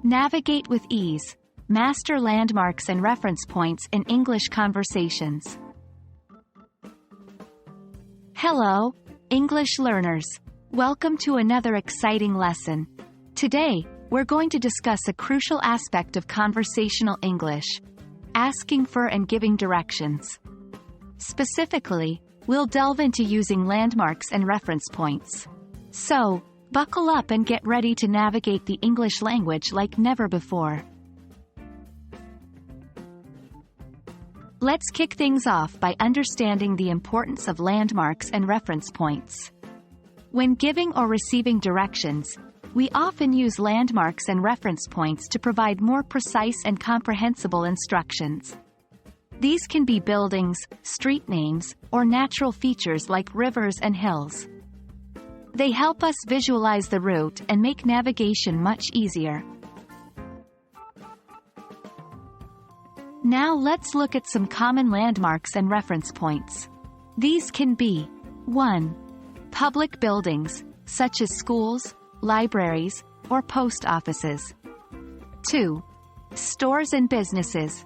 Navigate with ease. Master landmarks and reference points in English conversations. Hello, English learners. Welcome to another exciting lesson. Today, we're going to discuss a crucial aspect of conversational English: asking for and giving directions. Specifically, we'll delve into using landmarks and reference points. So, buckle up and get ready to navigate the English language like never before. Let's kick things off by understanding the importance of landmarks and reference points. When giving or receiving directions, we often use landmarks and reference points to provide more precise and comprehensible instructions. These can be buildings, street names, or natural features like rivers and hills. They help us visualize the route and make navigation much easier. Now let's look at some common landmarks and reference points. These can be 1. Public buildings, such as schools, libraries, or post offices. 2. Stores and businesses,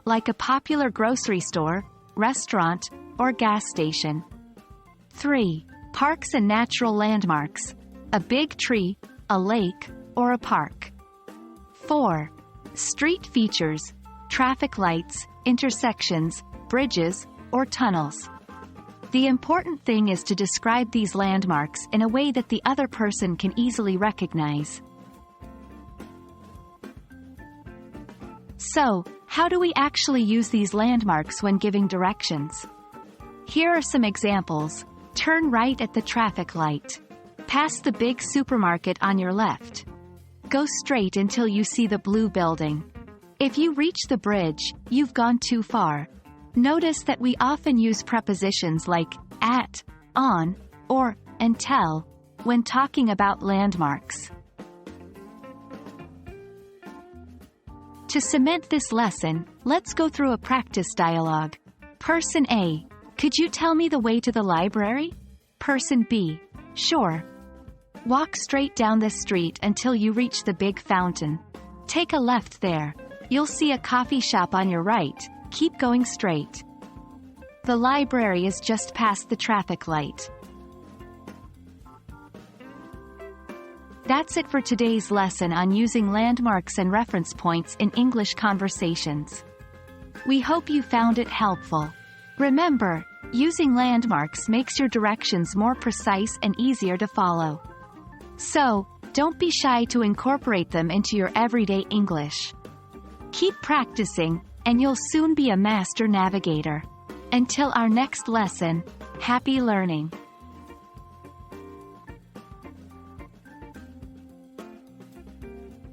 like a popular grocery store, restaurant, or gas station. 3. Parks and natural landmarks, a big tree, a lake, or a park. 4. Street features, traffic lights, intersections, bridges, or tunnels. The important thing is to describe these landmarks in a way that the other person can easily recognize. So, how do we actually use these landmarks when giving directions? Here are some examples. Turn right at the traffic light. Pass the big supermarket on your left. Go straight until you see the blue building. If you reach the bridge, you've gone too far. Notice that we often use prepositions like at, on, or until when talking about landmarks. To cement this lesson, let's go through a practice dialogue. Person A: could you tell me the way to the library? Person B: sure. Walk straight down this street until you reach the big fountain. Take a left there. You'll see a coffee shop on your right. Keep going straight. The library is just past the traffic light. That's it for today's lesson on using landmarks and reference points in English conversations. We hope you found it helpful. Remember, using landmarks makes your directions more precise and easier to follow. So, don't be shy to incorporate them into your everyday English. Keep practicing, and you'll soon be a master navigator. Until our next lesson, happy learning!